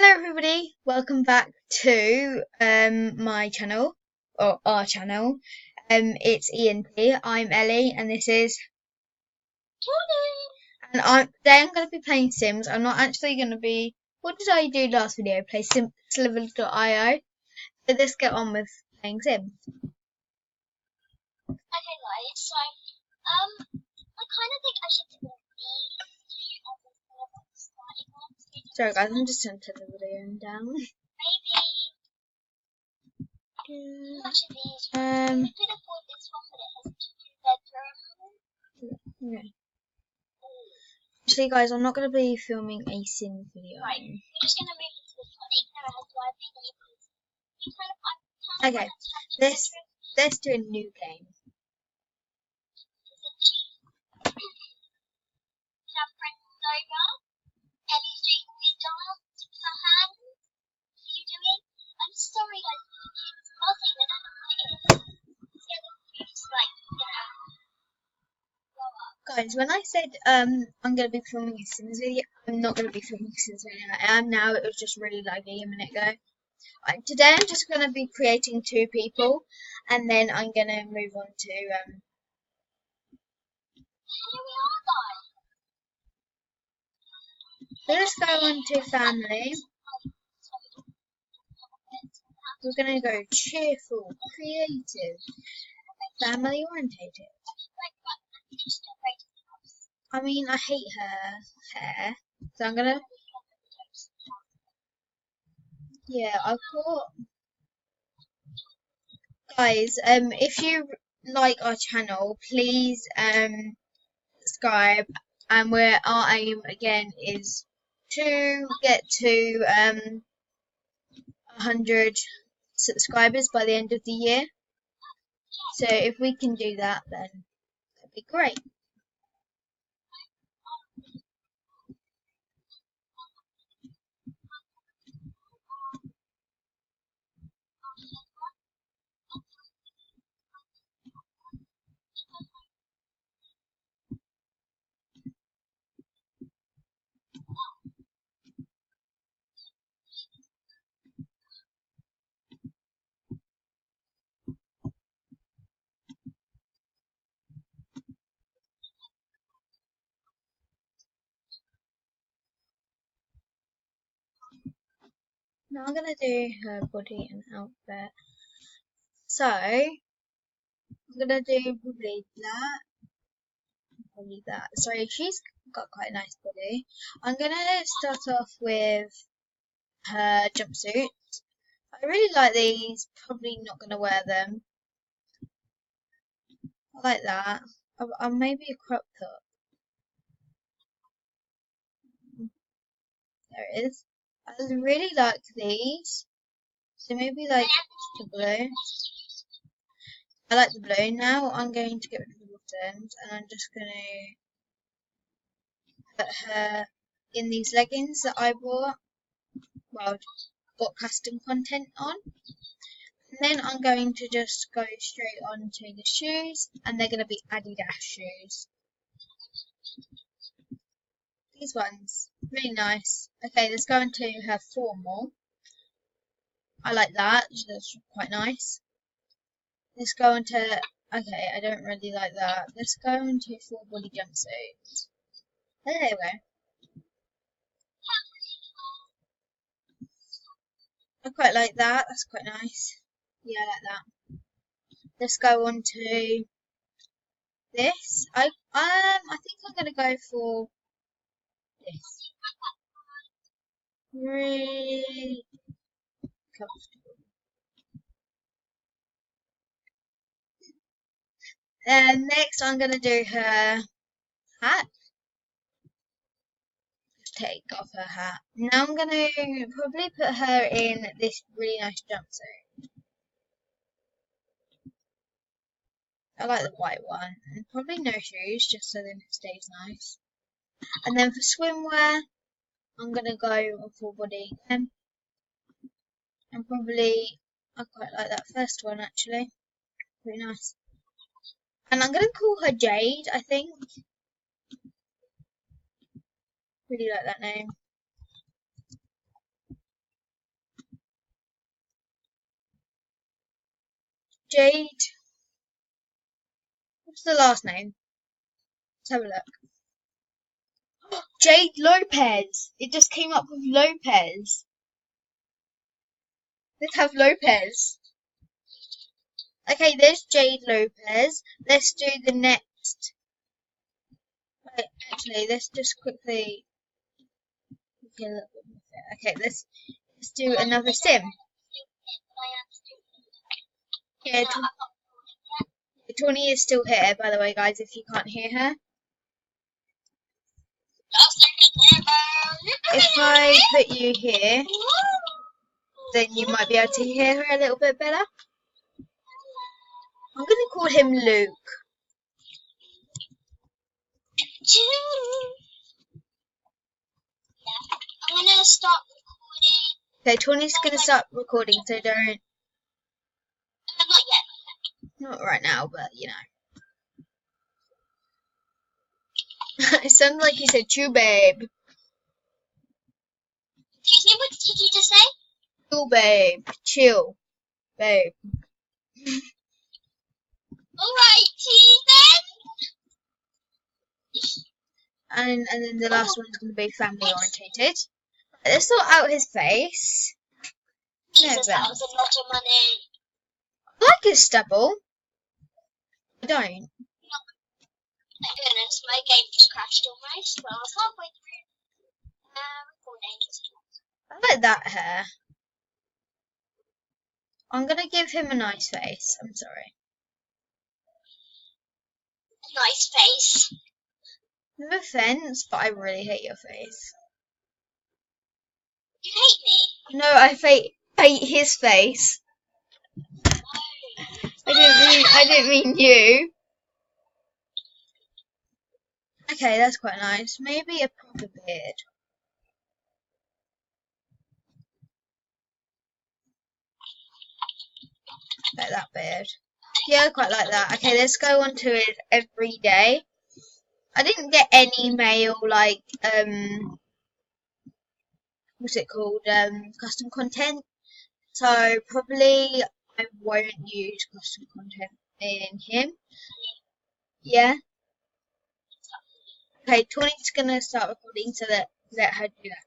Hello everybody, welcome back to my channel, or our channel. It's ENT, I'm Ellie, and this is Jordan. And today I'm going to be playing Sims. I'm not actually going to be, what did I do last video? Play Sliver.io. So let's get on with playing Sims. Okay, guys, so, I kind of think I should do Sorry guys, I'm just going to turn the video down. maybe much of these. I could afford this one, but it has 2 bedrooms. Okay. Actually guys, I'm not going to be filming a Sims video. Right, we're just going to move into this one, even though it has driving neighbours. You kind of, Okay, let's do a new game. Have friends over. Ellie's doing the dance with her hands. What are you doing? I'm sorry, guys. It's buzzing. I don't know what it is. It's getting used, like, blow up. Guys, when I said I'm gonna be filming a Sims video, I'm not gonna be filming a Sims video. I am now. It was just really laggy a minute ago. Today I'm just gonna be creating 2 people, and then I'm gonna move on to Here we are, guys. let's go on to family. We're gonna go cheerful, creative, family orientated. I mean, I hate her hair, so I'm gonna. Yeah, I've got. Guys, if you like our channel, please subscribe, and where our aim again is to get to 100 subscribers by the end of the year. So if we can do that, then that'd be great. Now I'm gonna do her body and outfit. So I'm gonna do probably that. Sorry, she's got quite a nice body. I'm gonna start off with her jumpsuit. I really like these. Probably not gonna wear them. I like that. Maybe a crop top. There it is. I really like these. So maybe like the blue. I like the blue. Now I'm going to get rid of the buttons, and I'm just going to put her in these leggings that I bought. Well, got custom content on. And then I'm going to just go straight on to the shoes, and they're going to be Adidas shoes. These ones, really nice. Okay, let's go into her formal. I like that. That's quite nice. Let's go into. Okay, I don't really like that. Let's go into full body jumpsuit. Oh, there we go. I quite like that. That's quite nice. Yeah, I like that. Let's go on to this. I think I'm gonna go for this. Really comfortable. And next I'm gonna do her hat. Take off her hat. Now I'm gonna probably put her in this really nice jumpsuit. I like the white one. And probably no shoes, just so then it stays nice. And then for swimwear, I'm gonna go full body again. And probably, I quite like that first one actually. Pretty nice. And I'm gonna call her Jade, I think. Really like that name. Jade. What's the last name? Let's have a look. Jade Lopez. It just came up with Lopez. Let's have Lopez. Okay, there's Jade Lopez. Let's do the next. Wait, actually, let's just quickly get a little bit more fit. Okay, let's do another sim. Yeah, Tawny is still here, by the way, guys, if you can't hear her. If I put you here, then you might be able to hear her a little bit better. I'm going to call him Luke. I'm gonna start recording. Okay, Tawny's going to start recording, so don't. Not yet. Not right now, but you know. It sounded like he said, "Chew, babe." Excuse me, what did you just say? Chill, babe. Chill, babe. Alrighty then. And then the last one's going to be family orientated. Let's sort out his face. Jesus, that was a lot of money. I like his stubble. I don't. Thank goodness, my game just crashed almost. Well, I was halfway through recording. I like that hair. I'm going to give him a nice face. I'm sorry. Nice face. No offense, but I really hate your face. You hate me? No, I hate his face. I didn't mean you. Okay, that's quite nice. Maybe a proper beard. Like that beard. Yeah, I quite like that. Okay, let's go on to it every day. I didn't get any mail like what's it called? Custom content. So probably I won't use custom content in him. Yeah. Okay, Tawny's gonna start recording, so let her do that.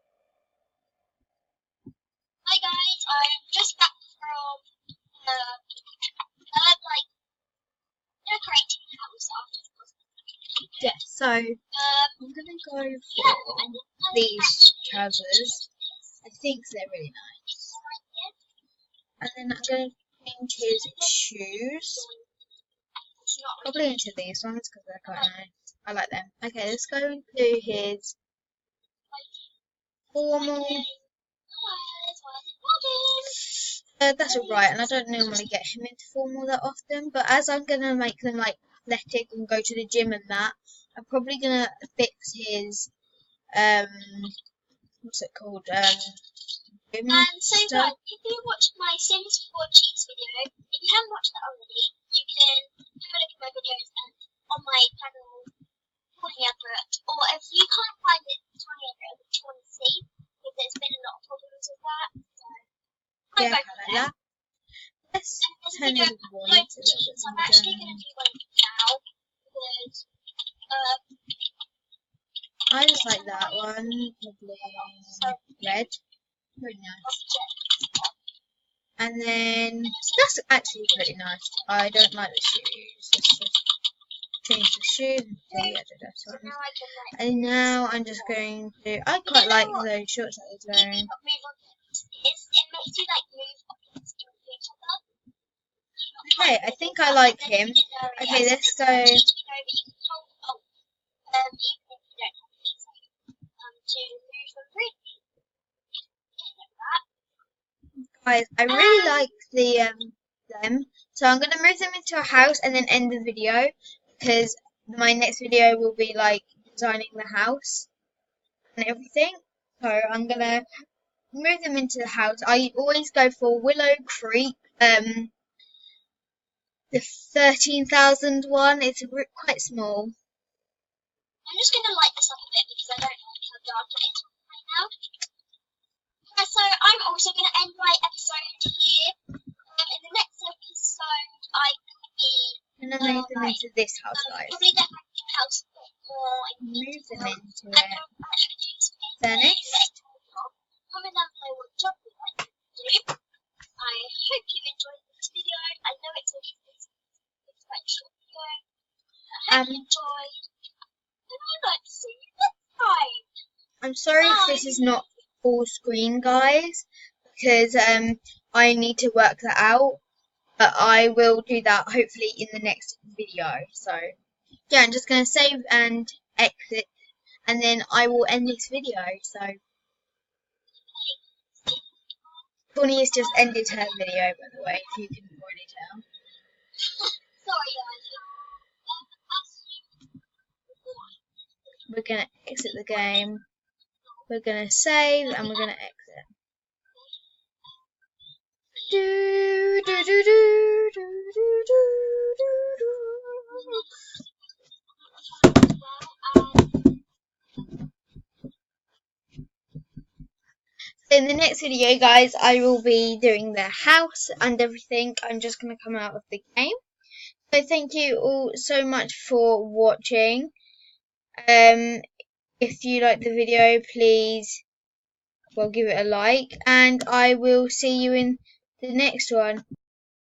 Hi guys, I'm just back from like decorating the house after. Yeah. So I'm gonna go for these trousers. I think they're really nice. And then I'm gonna change his shoes. Probably into these ones because they're quite nice. I like them. Okay, let's go into his formal. That's alright, and I don't normally get him into formal that often, but as I'm gonna make them like athletic and go to the gym and that, I'm probably gonna fix his what's it called? Gym And so stuff. guys, if you watched my Sims 4 cheats video, if you haven't watched that already, you can have a look at my videos and on my channel Tawny advert, or if you can't find it Tawny advert, which you want to see, because there's been a lot of problems with that. So Yeah, I like that. Let's turn his voice a little bit I'm actually going to do one now because I just like that one. Probably red. Very nice. And then that's actually pretty nice. I don't like the shoes. Let's just change the shoes and see Adidas ones. And now I'm just going to. I quite like those shorts that he's wearing. it makes you like move objects into each other. Okay, I think I like him. Okay, let's go. Guys, I really like them. So I'm gonna move them into a house and then end the video because my next video will be like designing the house and everything. So I'm gonna move them into the house. I always go for Willow Creek, the 13,000 one. It's quite small. I'm just going to light this up a bit because I don't like how dark it is right now. So I'm also going to end my episode here. In the next episode, I I'm gonna move them into this house, guys. Probably the acting house or Move them into and it. finished. Finished. Comment down below what job you like to do. I hope you enjoyed this video. I know it's quite a short video. I hope you enjoyed. And I'd like to see you next time. I'm sorry if this is not full screen, guys, because I need to work that out. But I will do that hopefully in the next video. So yeah, I'm just gonna save and exit, and then I will end this video. So Tawny has just ended her video, by the way, if you can already tell. Sorry, We're gonna exit the game. We're gonna save and we're gonna exit. Do, do, do, do, do, do, do, do. So in the next video, guys, I will be doing the house and everything. I'm just gonna come out of the game. So thank you all so much for watching. If you like the video, please, well, give it a like, and I will see you in the next one.